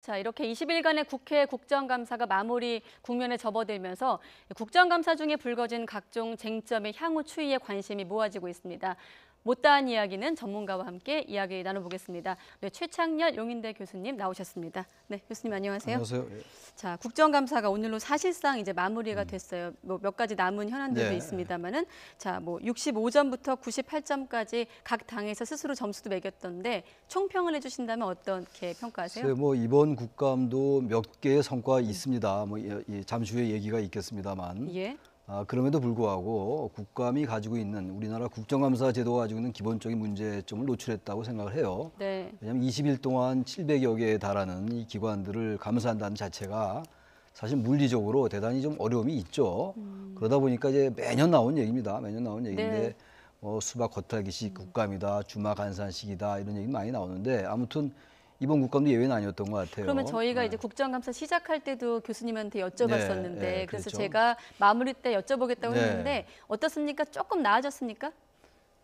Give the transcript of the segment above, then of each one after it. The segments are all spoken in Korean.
자, 이렇게 20일간의 국회 국정감사가 마무리 국면에 접어들면서 국정감사 중에 불거진 각종 쟁점의 향후 추이에 관심이 모아지고 있습니다. 못다한 이야기는 전문가와 함께 이야기 나눠보겠습니다. 네, 최창렬 용인대 교수님 나오셨습니다. 네, 교수님 안녕하세요. 안녕하세요. 예. 자, 국정감사가 오늘로 사실상 이제 마무리가 됐어요. 뭐 몇 가지 남은 현안들도 네. 있습니다만은 자, 뭐 65점부터 98점까지 각 당에서 스스로 점수도 매겼던데 총평을 해주신다면 어떻게 평가하세요? 글쎄 뭐 이번 국감도 몇 개의 성과가 있습니다. 뭐 잠시 후에 얘기가 있겠습니다만. 예. 그럼에도 불구하고 국감이 가지고 있는 우리나라 국정감사 제도가 가지고 있는 기본적인 문제점을 노출했다고 생각을 해요. 네. 왜냐하면 20일 동안 700여 개에 달하는 이 기관들을 감사한다는 자체가 사실 물리적으로 대단히 좀 어려움이 있죠. 그러다 보니까 이제 매년 나온 얘기입니다. 매년 나온 얘기인데 네. 수박 겉핥기식 국감이다, 주마 간산식이다 이런 얘기 많이 나오는데 아무튼 이번 국감도 예외는 아니었던 것 같아요. 그러면 저희가 이제 국정감사 시작할 때도 교수님한테 여쭤봤었는데 네, 그래서 그렇죠. 제가 마무리 때 여쭤보겠다고 네. 했는데 어떻습니까? 조금 나아졌습니까?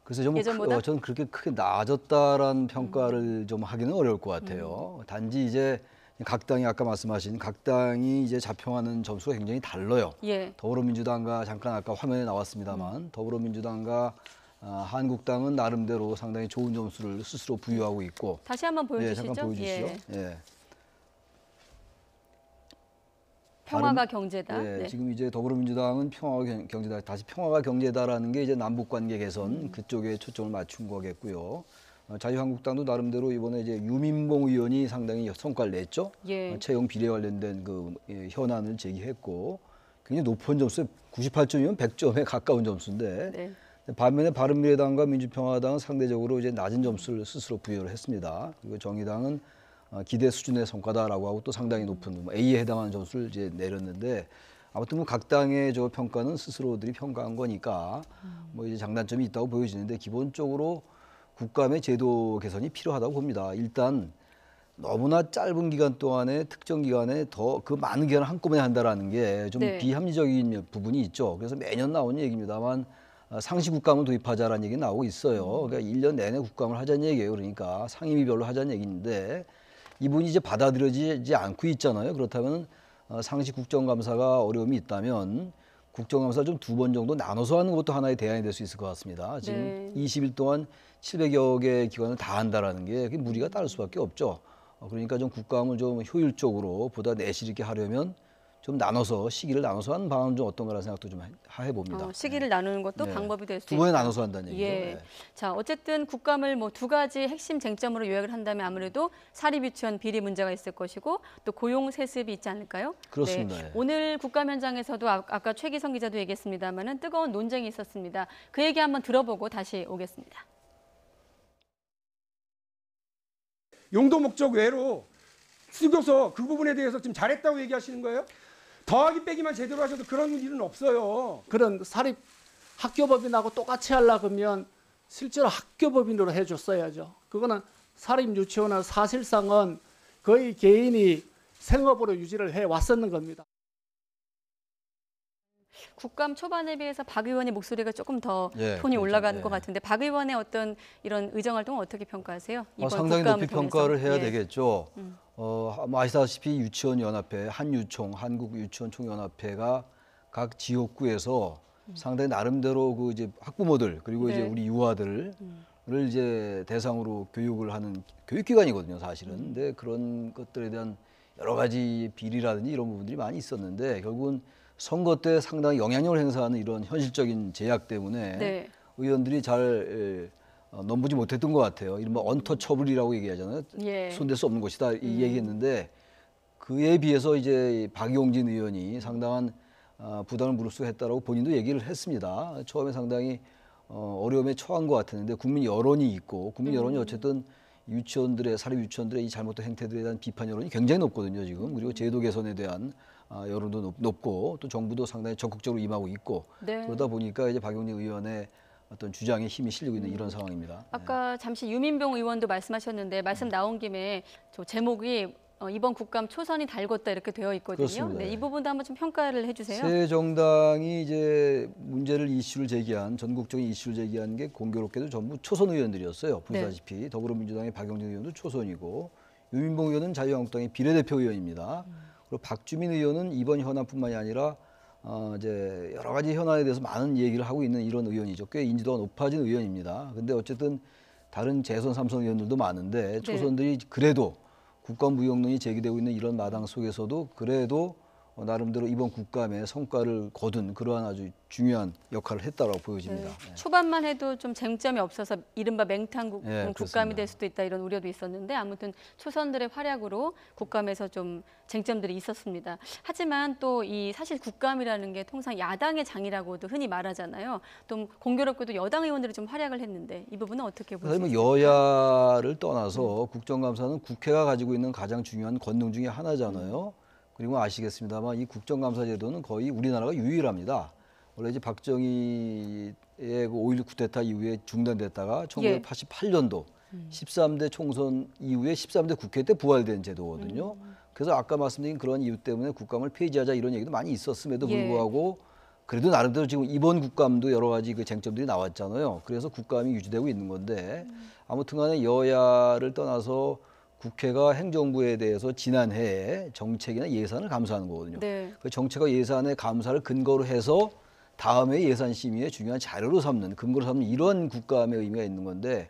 그래서 좀 예전보다? 저는 그렇게 크게 나아졌다라는 평가를 좀 하기는 어려울 것 같아요. 단지 이제 각 당이 아까 말씀하신 각 당이 이제 자평하는 점수가 굉장히 달라요. 예. 더불어민주당과 잠깐 아까 화면에 나왔습니다만 더불어민주당과 한국당은 나름대로 상당히 좋은 점수를 스스로 부여하고 있고. 다시 한번 보여주시죠. 잠깐 보여주시죠. 예. 예. 평화가 경제다. 예, 네. 지금 이제 더불어민주당은 평화가 경제다. 다시 평화가 경제다라는 게 이제 남북 관계 개선 그쪽에 초점을 맞춘 거겠고요. 자유한국당도 나름대로 이번에 이제 유민봉 의원이 상당히 성과를 냈죠. 예. 채용 비례 관련된 현안을 제기했고 굉장히 높은 점수, 98점이면 100점에 가까운 점수인데. 네. 반면에 바른미래당과 민주평화당은 상대적으로 이제 낮은 점수를 스스로 부여를 했습니다. 그리고 정의당은 기대 수준의 성과다라고 하고 또 상당히 높은 A에 해당하는 점수를 이제 내렸는데 아무튼 뭐 각 당의 저 평가는 스스로들이 평가한 거니까 뭐 이제 장단점이 있다고 보여지는데 기본적으로 국감의 제도 개선이 필요하다고 봅니다. 일단 너무나 짧은 기간 동안에 특정 기간에 더 그 많은 기간을 한꺼번에 한다라는 게 좀 네. 비합리적인 부분이 있죠. 그래서 매년 나오는 얘기입니다만 상시 국감을 도입하자라는 얘기 나오고 있어요. 그러니까 1년 내내 국감을 하자는 얘기예요. 그러니까 상임위별로 하자는 얘기인데 이분이 이제 받아들여지지 않고 있잖아요. 그렇다면 상시 국정감사가 어려움이 있다면 국정감사 좀 두 번 정도 나눠서 하는 것도 하나의 대안이 될 수 있을 것 같습니다. 지금 네. 20일 동안 700여 개 기관을 다 한다라는 게 그게 무리가 따를 수밖에 없죠. 그러니까 좀 국감을 좀 효율적으로 보다 내실 있게 하려면 좀 나눠서 시기를 나눠서 하는 방안은 좀 어떤가라는 생각도 좀 해봅니다. 시기를 나누는 것도 네. 방법이 될 수 두 번에 있다. 나눠서 한다는 얘기죠. 예. 네. 자, 어쨌든 국감을 뭐 두 가지 핵심 쟁점으로 요약을 한다면 아무래도 사립유치원 비리 문제가 있을 것이고 또 고용 세습이 있지 않을까요? 그렇습니다. 네. 예. 오늘 국감 현장에서도 아까 최기성 기자도 얘기했습니다만은 뜨거운 논쟁이 있었습니다. 그 얘기 한번 들어보고 다시 오겠습니다. 용도 목적 외로 쓰고서 그 부분에 대해서 지금 잘했다고 얘기하시는 거예요? 더하기 빼기만 제대로 하셔도 그런 일은 없어요. 그런 사립 학교법인하고 똑같이 하려고 하면 실제로 학교법인으로 해줬어야죠. 그거는 사립 유치원은 사실상은 거의 개인이 생업으로 유지를 해왔었는 겁니다. 국감 초반에 비해서 박 의원의 목소리가 조금 더 예, 톤이 그렇죠. 올라가는 예. 것 같은데 박 의원의 어떤 이런 의정 활동을 어떻게 평가하세요? 이번 상당히 국감을 높이 통해서. 평가를 해야 예. 되겠죠. 뭐 아시다시피 유치원연합회, 한유총, 한국유치원총연합회가 각 지역구에서 상당히 나름대로 그 이제 학부모들 그리고 이제 네. 우리 유아들을 이제 대상으로 교육을 하는 교육기관이거든요, 사실은. 근데 그런 것들에 대한 여러 가지 비리라든지 이런 부분들이 많이 있었는데 결국은 선거 때 상당히 영향력을 행사하는 이런 현실적인 제약 때문에 네. 의원들이 잘 넘보지 못했던 것 같아요. 이른바 언터처블이라고 얘기하잖아요. 예. 손댈 수 없는 것이다 이 얘기했는데 그에 비해서 이제 박용진 의원이 상당한 부담을 무릅쓰겠다라고 본인도 얘기를 했습니다. 처음에 상당히 어려움에 처한 것 같았는데 국민 여론이 있고 국민 여론이 어쨌든 유치원들의 사립 유치원들의 이 잘못된 행태들에 대한 비판 여론이 굉장히 높거든요 지금. 그리고 제도 개선에 대한 여론도 높고 또 정부도 상당히 적극적으로 임하고 있고 네. 그러다 보니까 이제 박용진 의원의 어떤 주장에 힘이 실리고 있는 이런 상황입니다. 아까 잠시 유민병 의원도 말씀하셨는데 말씀 나온 김에 저 제목이 이번 국감 초선이 달궜다 이렇게 되어 있거든요. 그렇습니다. 네, 이 부분도 한번 좀 평가를 해주세요. 새 정당이 이제 이슈를 제기한 전국적인 이슈를 제기한 게 공교롭게도 전부 초선 의원들이었어요. 보시다시피 더불어민주당의 박용진 의원도 초선이고 유민봉 의원은 자유한국당의 비례대표 의원입니다. 그리고 박주민 의원은 이번 현안뿐만이 아니라 이제 여러 가지 현안에 대해서 많은 얘기를 하고 있는 이런 의원이죠. 꽤 인지도가 높아진 의원입니다. 근데 어쨌든 다른 재선, 삼선 의원들도 많은데 초선들이 그래도 국감무용론이 제기되고 있는 이런 마당 속에서도 그래도 나름대로 이번 국감의 성과를 거둔 그러한 아주 중요한 역할을 했다고 보여집니다. 네. 초반만 해도 좀 쟁점이 없어서 이른바 맹탕 네, 국감이 그렇습니다. 될 수도 있다 이런 우려도 있었는데 아무튼 초선들의 활약으로 국감에서 좀 쟁점들이 있었습니다. 하지만 또 이 사실 국감이라는 게 통상 야당의 장이라고도 흔히 말하잖아요. 또 공교롭게도 여당 의원들이 좀 활약을 했는데 이 부분은 어떻게 사실 보세요? 뭐 여야를 떠나서 국정감사는 국회가 가지고 있는 가장 중요한 권능 중에 하나잖아요. 그리고 아시겠습니다만 이 국정감사 제도는 거의 우리나라가 유일합니다. 원래 이제 박정희의 그 5.16 쿠데타 이후에 중단됐다가 1988년도 13대 총선 이후에 13대 국회 때 부활된 제도거든요. 그래서 아까 말씀드린 그런 이유 때문에 국감을 폐지하자 이런 얘기도 많이 있었음에도 불구하고 그래도 나름대로 지금 이번 국감도 여러 가지 그 쟁점들이 나왔잖아요. 그래서 국감이 유지되고 있는 건데 아무튼 간에 여야를 떠나서 국회가 행정부에 대해서 지난해에 정책이나 예산을 감사하는 거거든요. 네. 그 정책과 예산의 감사를 근거로 해서 다음에 예산 심의의 중요한 자료로 삼는, 근거로 삼는 이런 국감의 의미가 있는 건데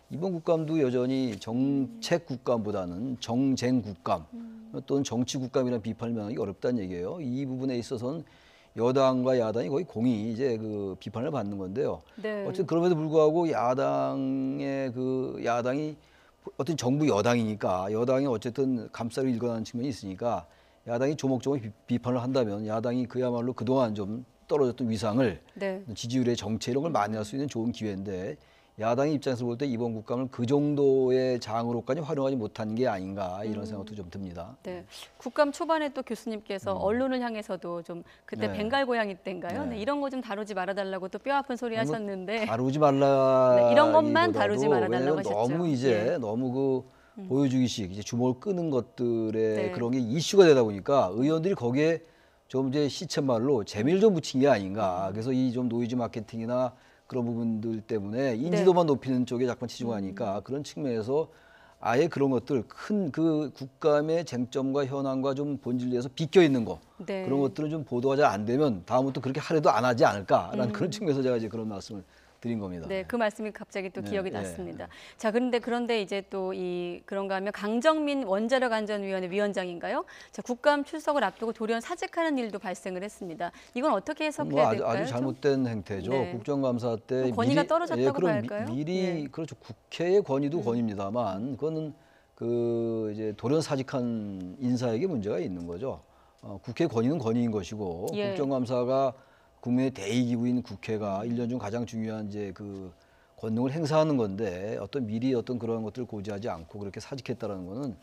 이번 국감도 여전히 정책 국감보다는 정쟁 국감 또는 정치 국감이라는 비판을 면하기 어렵다는 얘기예요. 이 부분에 있어서는 여당과 야당이 거의 공히 이제 그 비판을 받는 건데요. 네. 어쨌든 그럼에도 불구하고 야당이 어떤 정부 여당이니까 여당이 어쨌든 감싸를 일관하는 측면이 있으니까 야당이 조목조목 비판을 한다면 야당이 그야말로 그동안 좀 떨어졌던 위상을 네. 지지율의 정체 이런 걸 만회할 수 있는 좋은 기회인데 야당의 입장에서 볼 때 이번 국감을 그 정도의 장으로까지 활용하지 못한 게 아닌가 이런 생각도 좀 듭니다. 네. 국감 초반에 또 교수님께서 언론을 향해서도 좀 그때 네. 벤갈 고양이 때인가요? 네. 네, 이런 거 좀 다루지 말아달라고 또 뼈아픈 소리 하셨는데 다루지 말라. 네, 이런 것만 다루지 말아달라고 하셨죠. 너무 이제 너무 그 보여주기식 이제 주목을 끄는 것들에 네. 그런 게 이슈가 되다 보니까 의원들이 거기에 좀 이제 시쳇말로 재미를 좀 붙인 게 아닌가. 그래서 이 좀 노이즈 마케팅이나 그런 부분들 때문에 인지도만 높이는 쪽에 자꾸 치중하니까 그런 측면에서 아예 그런 것들 큰 그 국감의 쟁점과 현안과 좀 본질에서 비껴 있는 거 네. 그런 것들은 좀 보도가 잘 안 되면 다음부터 그렇게 하려도 안 하지 않을까라는 그런 측면에서 제가 이제 그런 말씀을 드린 겁니다. 네, 그 말씀이 갑자기 또 네, 기억이 네. 났습니다. 자, 그런데 이제 또 그런가 하면 강정민 원자력 안전위원회 위원장인가요? 자, 국감 출석을 앞두고 돌연 사직하는 일도 발생을 했습니다. 이건 어떻게 해석해야 될까요? 아주 잘못된 행태죠. 네. 국정감사 때 권위가 떨어졌다고 그럼 봐야 할까요? 미리 예. 그렇죠. 국회의 권위도 권위입니다만 그거는 그 이제 돌연 사직한 인사에게 문제가 있는 거죠. 국회 권위는 권위인 것이고 예. 국정감사가 국민의 대의기구인 국회가 1년 중 가장 중요한 이제 그 권능을 행사하는 건데 미리 그런 것들을 고지하지 않고 그렇게 사직했다라는 거는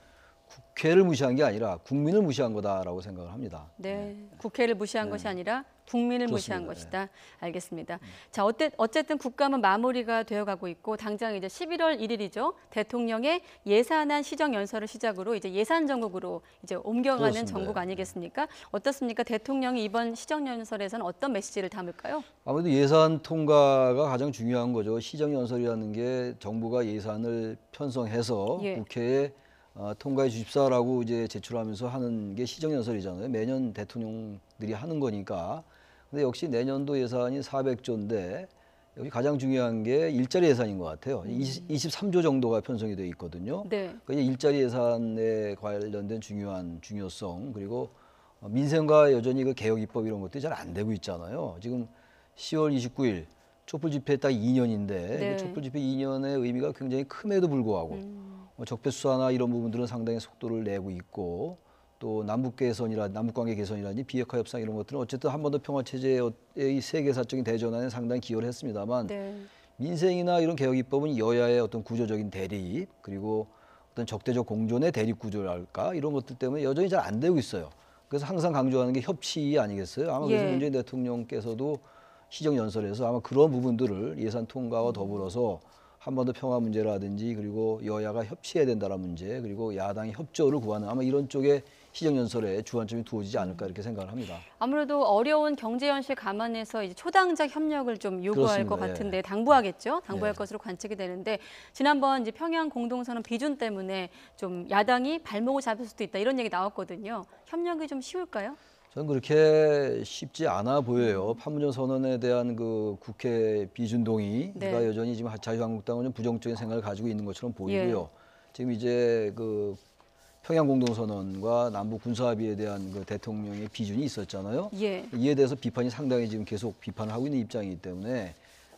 국회를 무시한 게 아니라 국민을 무시한 거다라고 생각을 합니다. 네, 국회를 무시한 것이 아니라 국민을 무시한 그렇습니다. 것이다. 알겠습니다. 자, 어쨌든 국감은 마무리가 되어가고 있고 당장 이제 11월 1일이죠. 대통령의 예산안 시정 연설을 시작으로 이제 예산 정국으로 이제 옮겨가는 그렇습니다. 정국 아니겠습니까? 어떻습니까? 대통령이 이번 시정 연설에서는 어떤 메시지를 담을까요? 아무래도 예산 통과가 가장 중요한 거죠. 시정 연설이라는 게 정부가 예산을 편성해서 예. 국회에 통과해 주십사라고 이제 제출하면서 하는 게 시정 연설이잖아요. 매년 대통령들이 하는 거니까. 근데 역시 내년도 예산이 400조인데 여기 가장 중요한 게 일자리 예산인 것 같아요. 23조 정도가 편성이 되어 있거든요. 네. 그러니까 일자리 예산에 관련된 중요성 그리고 민생과 여전히 그 개혁 입법 이런 것들이 잘 안 되고 있잖아요. 지금 10월 29일 촛불 집회 딱 2년인데 네. 촛불 집회 2년의 의미가 굉장히 큼에도 불구하고 적폐 수사나 이런 부분들은 상당히 속도를 내고 있고 또 남북관계 개선이라든지 비핵화 협상 이런 것들은 어쨌든 한 번 더 평화 체제의 세계사적인 대전환에 상당히 기여를 했습니다만 네. 민생이나 이런 개혁 입법은 여야의 어떤 구조적인 대립 그리고 어떤 적대적 공존의 대립 구조랄까 이런 것들 때문에 여전히 잘 안 되고 있어요. 그래서 항상 강조하는 게 협치 아니겠어요? 아마 그래서 예. 문재인 대통령께서도 시정 연설에서 아마 그런 부분들을 예산 통과와 더불어서 한 번 더 평화 문제라든지 그리고 여야가 협치해야 된다는 문제 그리고 야당이 협조를 구하는 아마 이런 쪽에 시정연설에 주안점이 두어지지 않을까 이렇게 생각을 합니다. 아무래도 어려운 경제 현실 감안해서 이제 초당적 협력을 좀 요구할 것 그렇습니다. 같은데 당부하겠죠. 당부할 예. 것으로 관측이 되는데 지난번 이제 평양 공동선언 비준 때문에 좀 야당이 발목을 잡을 수도 있다 이런 얘기 나왔거든요. 협력이 좀 쉬울까요? 저는 그렇게 쉽지 않아 보여요. 판문점 선언에 대한 그 국회 비준 동의가 네. 여전히 지금 자유한국당은 좀 부정적인 생각을 가지고 있는 것처럼 보이고요. 지금 이제 그 평양 공동선언과 남북 군사합의에 대한 그 대통령의 비준이 있었잖아요. 예. 이에 대해서 비판이 상당히 지금 계속 비판을 하고 있는 입장이기 때문에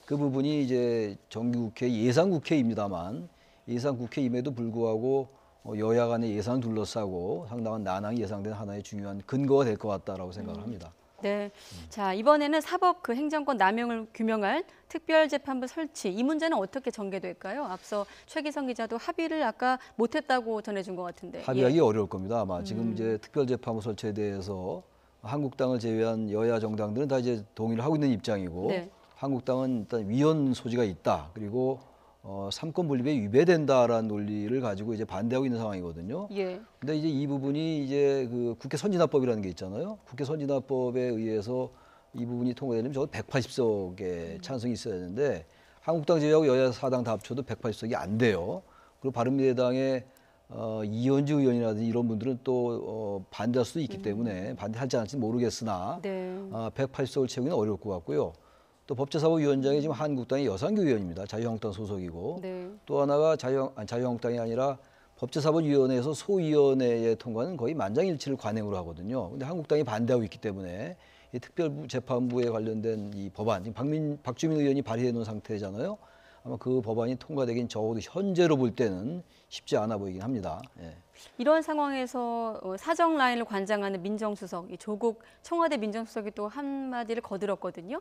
그 부분이 이제 정기국회 예상국회입니다만 예상국회임에도 불구하고 여야 간의 예상을 둘러싸고 상당한 난항이 예상되는 하나의 중요한 근거가 될 것 같다라고 생각을 합니다. 네. 자, 이번에는 사법 그 행정권 남용을 규명할 특별재판부 설치 이 문제는 어떻게 전개될까요? 앞서 최기성 기자도 합의를 아까 못했다고 전해준 것 같은데. 합의하기 어려울 겁니다. 아마 지금 이제 특별재판부 설치에 대해서 한국당을 제외한 여야 정당들은 다 이제 동의를 하고 있는 입장이고 네. 한국당은 일단 위헌 소지가 있다. 그리고 삼권 분립에 위배된다라는 논리를 가지고 이제 반대하고 있는 상황이거든요. 예. 근데 이제 이 부분이 이제 그 국회 선진화법이라는 게 있잖아요. 국회 선진화법에 의해서 이 부분이 통과되려면 적어도 180석의 찬성이 있어야 되는데 한국당 제외하고 여야 사당 다 합쳐도 180석이 안 돼요. 그리고 바른미래당의 이현주 의원이라든지 이런 분들은 또 반대할 수도 있기 때문에 반대할지 않을지 모르겠으나 네. 180석을 채우기는 어려울 것 같고요. 또 법제사법위원장이 지금 한국당의 여상규 의원입니다. 자유한국당 소속이고 네. 또 하나가 자유한국당이 아니라 법제사법위원회에서 소위원회의 통과는 거의 만장일치를 관행으로 하거든요. 근데 한국당이 반대하고 있기 때문에 이 특별재판부에 관련된 이 법안, 지금 박주민 의원이 발의해 놓은 상태잖아요. 아마 그 법안이 통과되긴 적어도 현재로 볼 때는 쉽지 않아 보이긴 합니다. 예. 이런 상황에서 사정 라인을 관장하는 민정수석, 이 조국 청와대 민정수석이 또 한마디를 거들었거든요.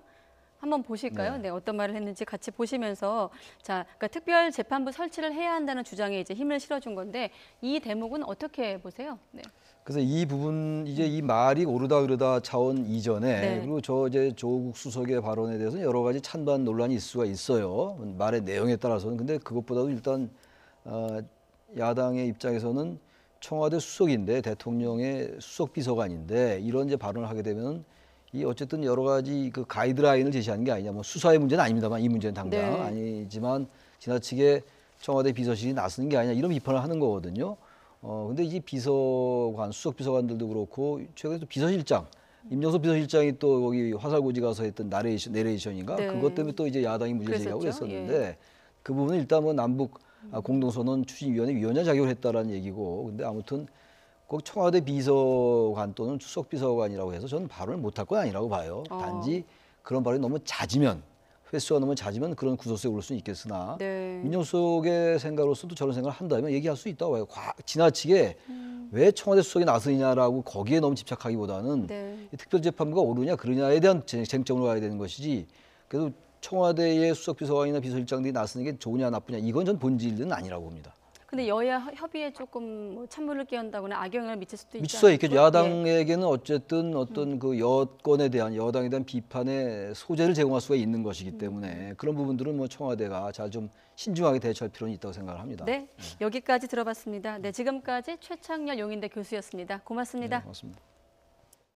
한번 보실까요? 네. 네, 어떤 말을 했는지 같이 보시면서 자, 그러니까 특별 재판부 설치를 해야 한다는 주장에 이제 힘을 실어준 건데 이 대목은 어떻게 보세요? 네. 그래서 이 부분 이제 이 말이 오르다 그러다 차원 이전에 네. 그리고 저 이제 조국 수석의 발언에 대해서는 여러 가지 찬반 논란이 있을 수가 있어요. 말의 내용에 따라서는. 근데 그것보다도 일단 야당의 입장에서는 청와대 수석인데 대통령의 수석 비서관인데 이런 이제 발언을 하게 되면 이 어쨌든 여러 가지 그 가이드라인을 제시하는 게 아니냐. 뭐 수사의 문제는 아닙니다만 이 문제는 당장 네. 아니지만 지나치게 청와대 비서실이 나서는 게 아니냐 이런 비판을 하는 거거든요. 근데 이 비서관, 수석 비서관들도 그렇고 최근에 또 비서실장, 임종석 비서실장이 또 거기 화살고지 가서 했던 내레이션인가 네. 그것 때문에 또 이제 야당이 문제를 제기하고 그랬었죠. 그랬었는데 그 부분은 일단 뭐 남북 공동선언 추진위원회 위원장 자격을 했다라는 얘기고 근데 아무튼 꼭 청와대 비서관 또는 수석 비서관이라고 해서 저는 발언을 못할 건 아니라고 봐요. 단지 그런 발언이 너무 잦으면 횟수가 너무 잦으면 그런 구설수에 오를 수는 있겠으나 네. 민정수석의 생각으로서도 저런 생각을 한다면 얘기할 수 있다고 봐요. 지나치게 왜 청와대 수석이 나서느냐라고 거기에 너무 집착하기보다는 네. 이 특별재판부가 오르냐 그러냐에 대한 쟁점으로 가야 되는 것이지 그래도 청와대의 수석 비서관이나 비서실장들이 나서는 게 좋으냐 나쁘냐 이건 전 본질은 아니라고 봅니다. 근데 여야 협의에 조금 뭐 찬물을 끼얹다거나 악영향을 미칠 수도 있지 미칠 수 있겠죠. 않을까요? 야당에게는 어쨌든 어떤 그 여당에 대한 비판의 소재를 제공할 수가 있는 것이기 때문에 그런 부분들은 뭐 청와대가 잘 좀 신중하게 대처할 필요는 있다고 생각을 합니다. 네, 여기까지 들어봤습니다. 네, 지금까지 최창렬 용인대 교수였습니다. 고맙습니다. 네, 고맙습니다.